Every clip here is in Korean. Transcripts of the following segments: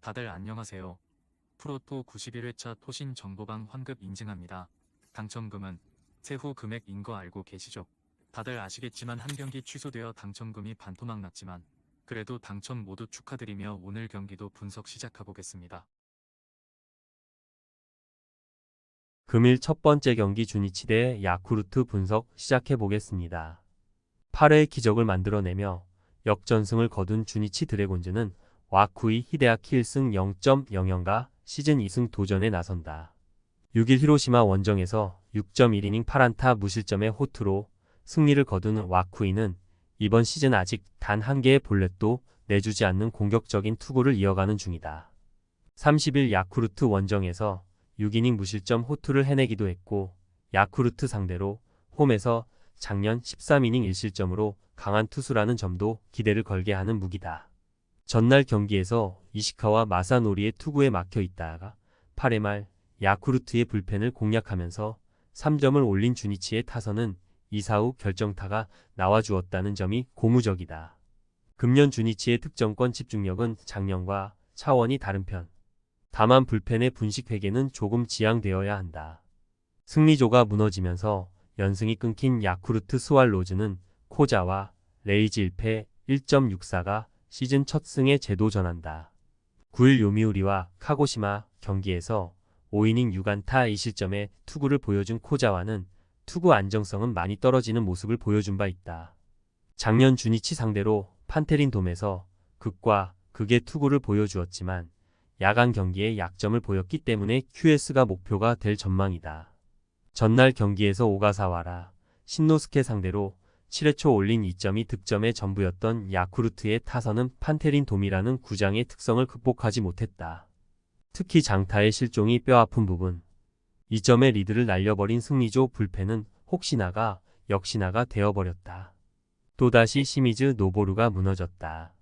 다들 안녕하세요. 프로토 91회차 토신 정보방 환급 인증합니다. 당첨금은 세후 금액인 거 알고 계시죠? 다들 아시겠지만 한 경기 취소되어 당첨금이 반토막 났지만 그래도 당첨 모두 축하드리며 오늘 경기도 분석 시작해보겠습니다. 금일 첫 번째 경기 주니치 대 야쿠르트 분석 시작해 보겠습니다. 8회의 기적을 만들어내며 역전승을 거둔 주니치 드래곤즈는 와쿠이 히데아키 1승 0.00가 시즌 2승 도전에 나선다. 6일 히로시마 원정에서 6.1이닝 8안타 무실점의 호투로 승리를 거둔 와쿠이는 이번 시즌 아직 단 한 개의 볼넷도 내주지 않는 공격적인 투구를 이어가는 중이다. 30일 야쿠르트 원정에서 6이닝 무실점 호투를 해내기도 했고 야쿠르트 상대로 홈에서 작년 13이닝 1실점으로 강한 투수라는 점도 기대를 걸게 하는 무기다. 전날 경기에서 이시카와 마사노리의 투구에 막혀 있다가 8회 말 야쿠르트의 불펜을 공략하면서 3점을 올린 주니치의 타선은 2사 후 결정타가 나와주었다는 점이 고무적이다. 금년 주니치의 득점권 집중력은 작년과 차원이 다른 편. 다만 불펜의 분식 회계는 조금 지양되어야 한다. 승리조가 무너지면서 연승이 끊긴 야쿠르트 스왈로즈는 코자와 레이지 1패 1.64가 시즌 첫 승에 재도전한다. 9일 요미우리와 카고시마 경기에서 5이닝 6안타 2실점의 투구를 보여준 코자와는 투구 안정성은 많이 떨어지는 모습을 보여준 바 있다. 작년 주니치 상대로 판테린 돔에서 극과 극의 투구를 보여주었지만 야간 경기에 약점을 보였기 때문에 QS가 목표가 될 전망이다. 전날 경기에서 오가사와라, 신노스케 상대로 7회 초 올린 2점이 득점의 전부였던 야쿠르트의 타선은 판테린 돔이라는 구장의 특성을 극복하지 못했다. 특히 장타의 실종이 뼈아픈 부분. 2점의 리드를 날려버린 승리조 불펜은 혹시나가 역시나가 되어버렸다. 또다시 시미즈 노보루가 무너졌다.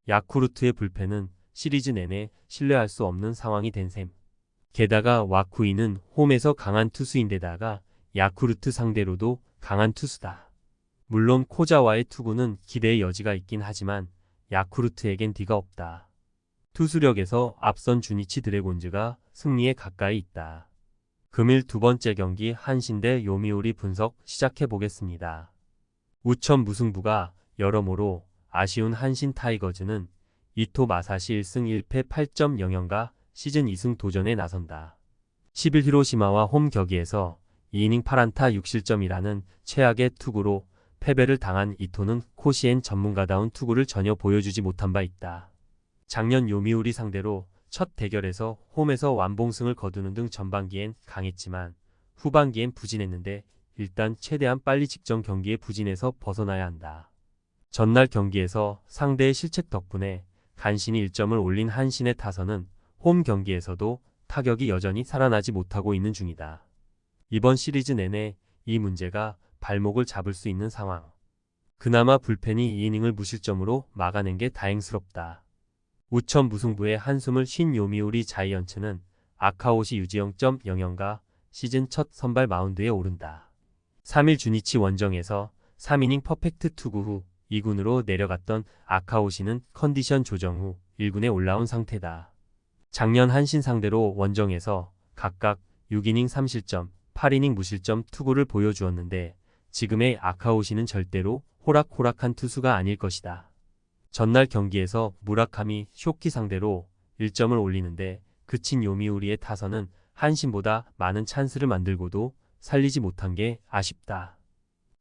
야쿠르트의 불펜은 시리즈 내내 신뢰할 수 없는 상황이 된 셈. 게다가 와쿠이는 홈에서 강한 투수인데다가 야쿠르트 상대로도 강한 투수다. 물론 코자와의 투구는 기대의 여지가 있긴 하지만 야쿠르트에겐 뒤가 없다. 투수력에서 앞선 주니치 드래곤즈가 승리에 가까이 있다. 금일 두 번째 경기 한신 대 요미우리 분석 시작해 보겠습니다. 우천 무승부가 여러모로 아쉬운 한신 타이거즈는 이토 마사시 1승 1패 8.00가 시즌 2승 도전에 나선다. 10일 히로시마와 홈 격이에서 2이닝 8안타 6실점이라는 최악의 투구로 패배를 당한 이토는 코시엔 전문가다운 투구를 전혀 보여주지 못한 바 있다. 작년 요미우리 상대로 첫 대결에서 홈에서 완봉승을 거두는 등 전반기엔 강했지만 후반기엔 부진했는데 일단 최대한 빨리 직전 경기에 부진에서 벗어나야 한다. 전날 경기에서 상대의 실책 덕분에 간신히 1점을 올린 한신의 타선은 홈 경기에서도 타격이 여전히 살아나지 못하고 있는 중이다. 이번 시리즈 내내 이 문제가 발목을 잡을 수 있는 상황. 그나마 불펜이 2이닝을 무실점으로 막아낸 게 다행스럽다. 우천 무승부의 한숨을 쉰 요미우리 자이언츠는 아카오시 유지 0.00가 시즌 첫 선발 마운드에 오른다. 3일 주니치 원정에서 3이닝 퍼펙트 투구 후 2군으로 내려갔던 아카오시는 컨디션 조정 후 1군에 올라온 상태다. 작년 한신 상대로 원정에서 각각 6이닝 3실점, 8이닝 무실점 투구를 보여주었는데 지금의 아카오시는 절대로 호락호락한 투수가 아닐 것이다. 전날 경기에서 무라카미 쇼키 상대로 1점을 올리는데 그친 요미우리의 타선은 한신보다 많은 찬스를 만들고도 살리지 못한 게 아쉽다.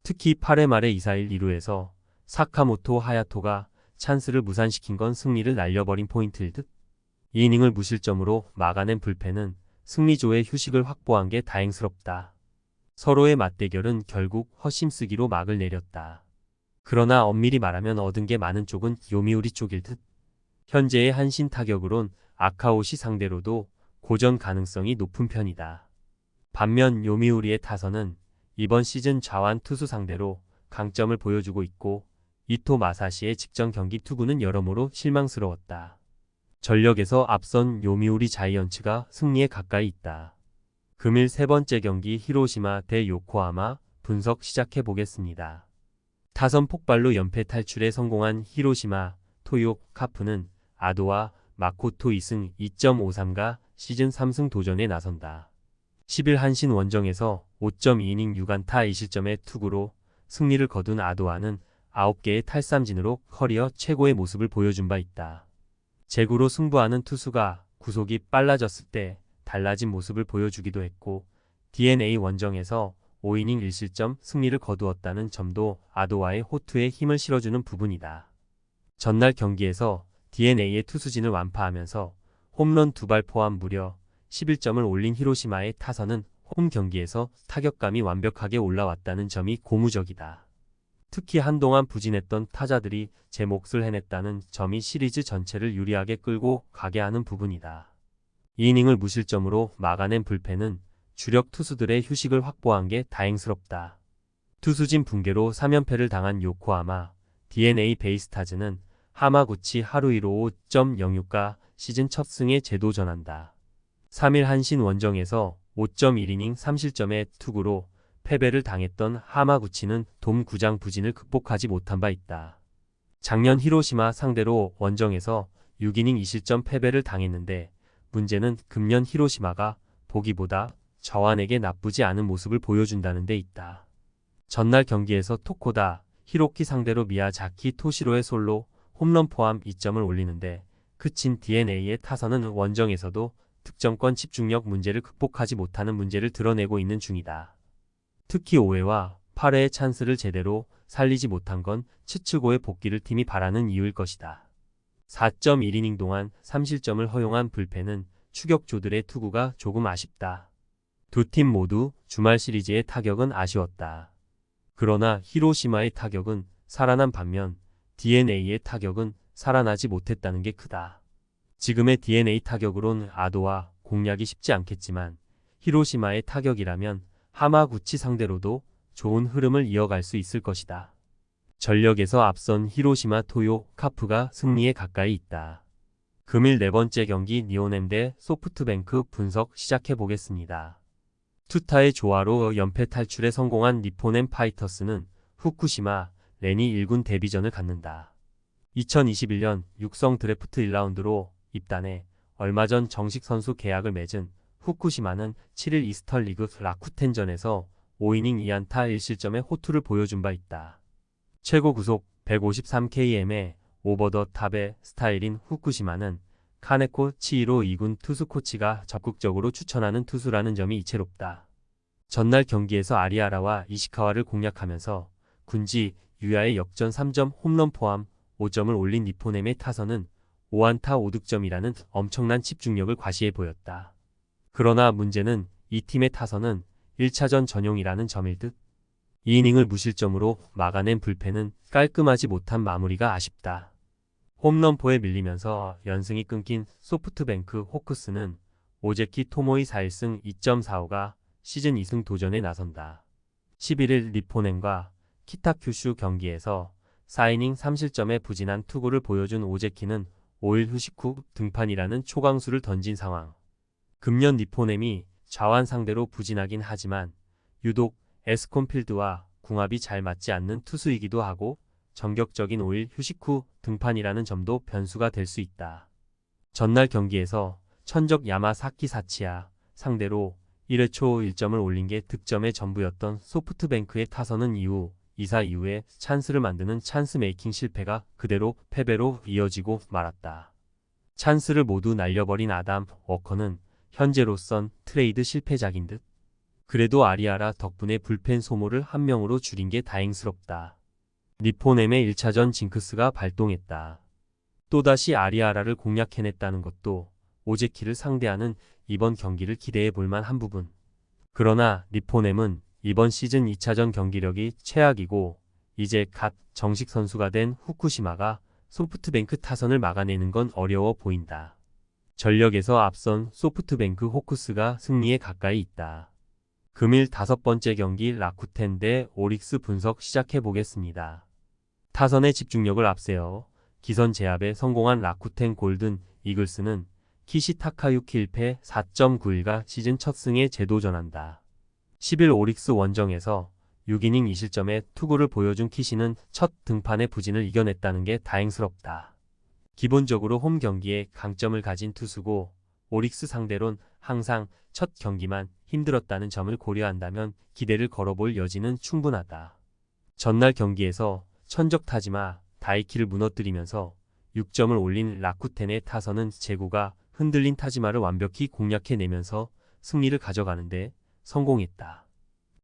특히 8회 말의 2-4-1 2루에서 사카모토 하야토가 찬스를 무산시킨 건 승리를 날려버린 포인트일 듯. 2이닝을 무실점으로 막아낸 불펜은 승리조의 휴식을 확보한 게 다행스럽다. 서로의 맞대결은 결국 헛심쓰기로 막을 내렸다. 그러나 엄밀히 말하면 얻은 게 많은 쪽은 요미우리 쪽일 듯. 현재의 한신 타격으론 아카오시 상대로도 고전 가능성이 높은 편이다. 반면 요미우리의 타선은 이번 시즌 좌완 투수 상대로 강점을 보여주고 있고 이토 마사시의 직전 경기 투구는 여러모로 실망스러웠다. 전력에서 앞선 요미우리 자이언츠가 승리에 가까이 있다. 금일 세 번째 경기 히로시마 대 요코하마 분석 시작해 보겠습니다. 타선 폭발로 연패 탈출에 성공한 히로시마 토요 카프는 아도와 마코토 2승 2.53가 시즌 3승 도전에 나선다. 10일 한신 원정에서 5.2이닝 6안타 2실점의 투구로 승리를 거둔 아도아는 9개의 탈삼진으로 커리어 최고의 모습을 보여준 바 있다. 제구로 승부하는 투수가 구속이 빨라졌을 때 달라진 모습을 보여주기도 했고 DNA 원정에서 5이닝 1실점 승리를 거두었다는 점도 아도아의 호투에 힘을 실어주는 부분이다. 전날 경기에서 DNA의 투수진을 완파하면서 홈런 2발 포함 무려 11점을 올린 히로시마의 타선은 홈 경기에서 타격감이 완벽하게 올라왔다는 점이 고무적이다. 특히 한동안 부진했던 타자들이 제 몫을 해냈다는 점이 시리즈 전체를 유리하게 끌고 가게 하는 부분이다. 2이닝을 무실점으로 막아낸 불펜은 주력 투수들의 휴식을 확보한 게 다행스럽다. 투수진 붕괴로 3연패를 당한 요코하마 DNA 베이스타즈는 하마구치 하루이로 5.06가 시즌 첫 승에 재도전한다. 3일 한신 원정에서 5.1이닝 3실점의 투구로 패배를 당했던 하마구치는 돔 구장 부진을 극복하지 못한 바 있다. 작년 히로시마 상대로 원정에서 6이닝 2실점 패배를 당했는데 문제는 금년 히로시마가 보기보다 저완에게 나쁘지 않은 모습을 보여준다는 데 있다. 전날 경기에서 토코다 히로키 상대로 미야자키 토시로의 솔로 홈런 포함 2점을 올리는데 그친 DNA의 타선은 원정에서도 득점권 집중력 문제를 극복하지 못하는 문제를 드러내고 있는 중이다. 특히 5회와 8회의 찬스를 제대로 살리지 못한 건 츠츠고의 복귀를 팀이 바라는 이유일 것이다. 4.1이닝 동안 3실점을 허용한 불펜은 추격조들의 투구가 조금 아쉽다. 두 팀 모두 주말 시리즈의 타격은 아쉬웠다. 그러나 히로시마의 타격은 살아난 반면 DNA의 타격은 살아나지 못했다는 게 크다. 지금의 DNA 타격으론 아도와 공략이 쉽지 않겠지만 히로시마의 타격이라면 하마구치 상대로도 좋은 흐름을 이어갈 수 있을 것이다. 전력에서 앞선 히로시마 토요 카프가 승리에 가까이 있다. 금일 네 번째 경기 니오넴 대 소프트뱅크 분석 시작해 보겠습니다. 투타의 조화로 연패 탈출에 성공한 니포넴 파이터스는 후쿠시마 레니 1군 데뷔전을 갖는다. 2021년 육성 드래프트 1라운드로 입단해 얼마 전 정식 선수 계약을 맺은 후쿠시마는 7일 이스턴 리그 라쿠텐전에서 5이닝 2안타 1실점의 호투를 보여준 바 있다. 최고 구속 153km의 오버 더 탑의 스타일인 후쿠시마는 카네코 치히로 2군 투수 코치가 적극적으로 추천하는 투수라는 점이 이채롭다. 전날 경기에서 아리아라와 이시카와를 공략하면서 군지 유야의 역전 3점 홈런 포함 5점을 올린 니포넴의 타선은 5안타 5득점이라는 엄청난 집중력을 과시해 보였다. 그러나 문제는 이 팀의 타선은 1차전 전용이라는 점일 듯. 2이닝을 무실점으로 막아낸 불펜은 깔끔하지 못한 마무리가 아쉽다. 홈런포에 밀리면서 연승이 끊긴 소프트뱅크 호크스는 오제키 토모이 4일승 2.45가 시즌 2승 도전에 나선다. 11일 니포넴과 키타큐슈 경기에서 4이닝 3실점의 부진한 투구를 보여준 오제키는 5일 휴식 후 등판이라는 초강수를 던진 상황. 금년 니포넴이 좌완 상대로 부진하긴 하지만 유독 에스콘필드와 궁합이 잘 맞지 않는 투수이기도 하고 정격적인 5일 휴식 후 등판이라는 점도 변수가 될 수 있다. 전날 경기에서 천적 야마사키 사치야 상대로 1회 초 1점을 올린 게 득점의 전부였던 소프트뱅크의 타선은 이후 2사 이후에 찬스를 만드는 찬스 메이킹 실패가 그대로 패배로 이어지고 말았다. 찬스를 모두 날려버린 아담 워커는 현재로선 트레이드 실패작인 듯. 그래도 아리아라 덕분에 불펜 소모를 한 명으로 줄인 게 다행스럽다. 니포넴의 1차전 징크스가 발동했다. 또다시 아리아라를 공략해냈다는 것도 오제키를 상대하는 이번 경기를 기대해 볼만 한 부분. 그러나 니포넴은 이번 시즌 2차전 경기력이 최악이고 이제 갓 정식 선수가 된 후쿠시마가 소프트뱅크 타선을 막아내는 건 어려워 보인다. 전력에서 앞선 소프트뱅크 호크스가 승리에 가까이 있다. 금일 5번째 경기 라쿠텐 대 오릭스 분석 시작해 보겠습니다. 타선의 집중력을 앞세워 기선 제압에 성공한 라쿠텐 골든 이글스는 키시 타카유키 1패 4.91가 시즌 첫 승에 재도전한다. 10일 오릭스 원정에서 6이닝 2실점의 투구를 보여준 키시는 첫 등판의 부진을 이겨냈다는 게 다행스럽다. 기본적으로 홈 경기에 강점을 가진 투수고 오릭스 상대론 항상 첫 경기만 힘들었다는 점을 고려한다면 기대를 걸어볼 여지는 충분하다. 전날 경기에서 천적 타지마 다이키를 무너뜨리면서 6점을 올린 라쿠텐의 타선은 제구가 흔들린 타지마를 완벽히 공략해내면서 승리를 가져가는데 성공했다.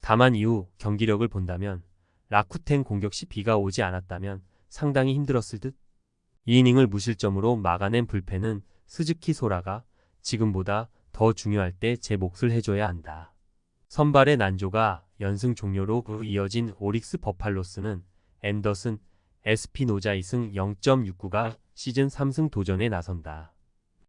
다만 이후 경기력을 본다면 라쿠텐 공격 시 비가 오지 않았다면 상당히 힘들었을 듯. 2이닝을 무실점으로 막아낸 불펜은 스즈키 소라가 지금보다 더 중요할 때 제 몫을 해줘야 한다. 선발의 난조가 연승 종료로 이어진 오릭스 버팔로스는 앤더슨, 에스피노자 2승 0.69가 시즌 3승 도전에 나선다.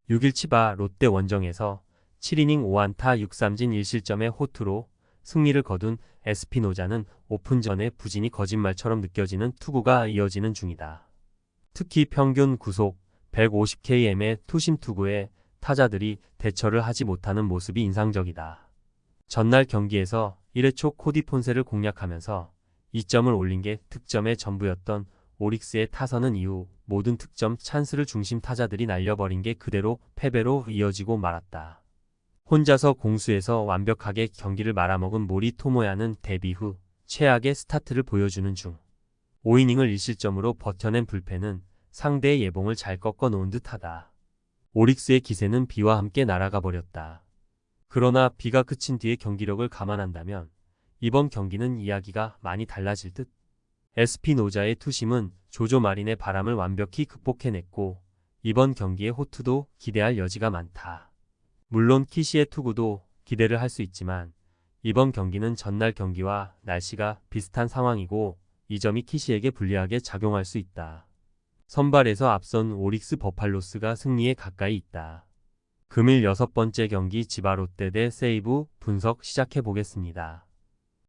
6일 치바 롯데 원정에서 7이닝 5안타 6삼진 1실점의 호투로 승리를 거둔 에스피노자는 오픈 전에 부진이 거짓말처럼 느껴지는 투구가 이어지는 중이다. 특히 평균 구속 150km의 투심 투구에 타자들이 대처를 하지 못하는 모습이 인상적이다. 전날 경기에서 1회 초 코디 폰세를 공략하면서 2점을 올린 게 득점의 전부였던 오릭스의 타선은 이후 모든 득점 찬스를 중심 타자들이 날려버린 게 그대로 패배로 이어지고 말았다. 혼자서 공수에서 완벽하게 경기를 말아먹은 모리 토모야는 데뷔 후 최악의 스타트를 보여주는 중 5이닝을 1실점으로 버텨낸 불펜은 상대의 예봉을 잘 꺾어 놓은 듯하다. 오릭스의 기세는 비와 함께 날아가 버렸다. 그러나 비가 그친 뒤의 경기력을 감안한다면 이번 경기는 이야기가 많이 달라질 듯. 에스피노자의 투심은 조조 마린의 바람을 완벽히 극복해냈고 이번 경기의 호투도 기대할 여지가 많다. 물론 키시의 투구도 기대를 할 수 있지만 이번 경기는 전날 경기와 날씨가 비슷한 상황이고 이 점이 키시에게 불리하게 작용할 수 있다. 선발에서 앞선 오릭스 버팔로스가 승리에 가까이 있다. 금일 6번째 경기 지바 롯데 대 세이브 분석 시작해보겠습니다.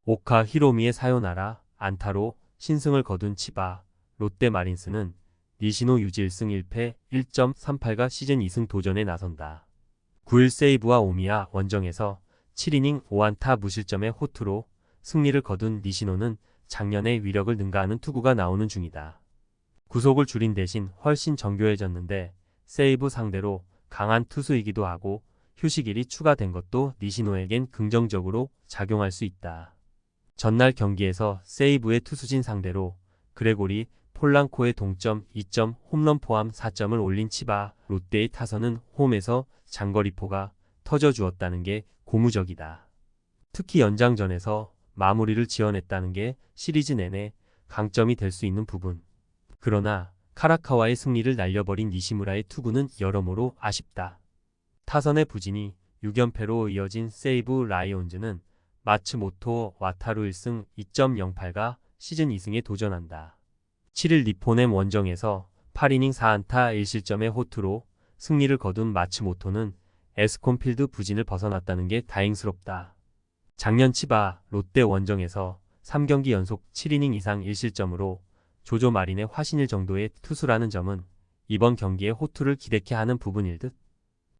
오카 히로미의 사요나라 안타로 신승을 거둔 치바 롯데 마린스는 니시노 유지 1승 1패 1.38가 시즌 2승 도전에 나선다. 9일 세이브와 오미야 원정에서 7이닝 5안타 무실점의 호투로 승리를 거둔 니시노는 작년의 위력을 능가하는 투구가 나오는 중이다. 구속을 줄인 대신 훨씬 정교해졌는데 세이브 상대로 강한 투수이기도 하고 휴식일이 추가된 것도 니시노에겐 긍정적으로 작용할 수 있다. 전날 경기에서 세이브의 투수진 상대로 그레고리 폴랑코의 동점 2점 홈런 포함 4점을 올린 치바 롯데의 타선은 홈에서 장거리포가 터져주었다는 게 고무적이다. 특히 연장전에서 마무리를 지어냈다는 게 시리즈 내내 강점이 될 수 있는 부분. 그러나 카라카와의 승리를 날려버린 니시무라의 투구는 여러모로 아쉽다. 타선의 부진이 6연패로 이어진 세이브 라이온즈는 마츠모토 와타루 1승 2.08가 시즌 2승에 도전한다. 7일 니포넴 원정에서 8이닝 4안타 1실점의 호투로 승리를 거둔 마츠모토는 에스콘필드 부진을 벗어났다는 게 다행스럽다. 작년 치바 롯데 원정에서 3경기 연속 7이닝 이상 1실점으로 조조 마린의 화신일 정도의 투수라는 점은 이번 경기에 호투를 기대케 하는 부분일 듯.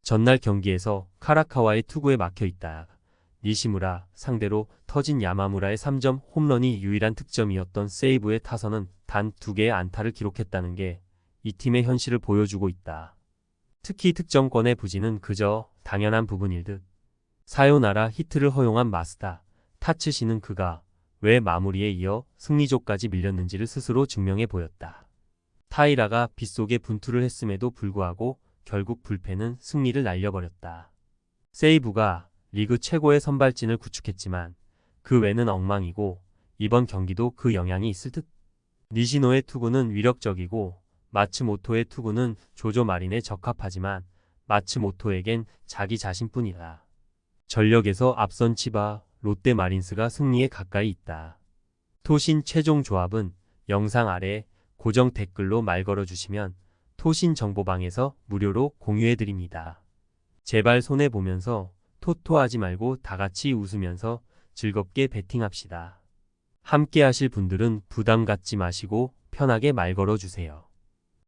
전날 경기에서 카라카와의 투구에 막혀있다. 니시무라 상대로 터진 야마무라의 3점 홈런이 유일한 득점이었던 세이브의 타선은 단 2개의 안타를 기록했다는 게 이 팀의 현실을 보여주고 있다. 특히 득점권의 부진은 그저 당연한 부분일 듯. 사요나라 히트를 허용한 마스다 타츠시는 그가 왜 마무리에 이어 승리조까지 밀렸는지를 스스로 증명해 보였다. 타이라가 빗속에 분투를 했음에도 불구하고 결국 불펜은 승리를 날려버렸다. 세이브가 리그 최고의 선발진을 구축했지만 그 외는 엉망이고 이번 경기도 그 영향이 있을 듯. 니시노의 투구는 위력적이고 마츠모토의 투구는 조조 마린에 적합하지만 마츠모토에겐 자기 자신뿐이다. 전력에서 앞선 치바 롯데 마린스가 승리에 가까이 있다. 토신 최종 조합은 영상 아래 고정 댓글로 말 걸어주시면 토신 정보방에서 무료로 공유해드립니다. 제발 손해보면서 토토하지 말고 다같이 웃으면서 즐겁게 베팅합시다. 함께 하실 분들은 부담 갖지 마시고 편하게 말 걸어주세요.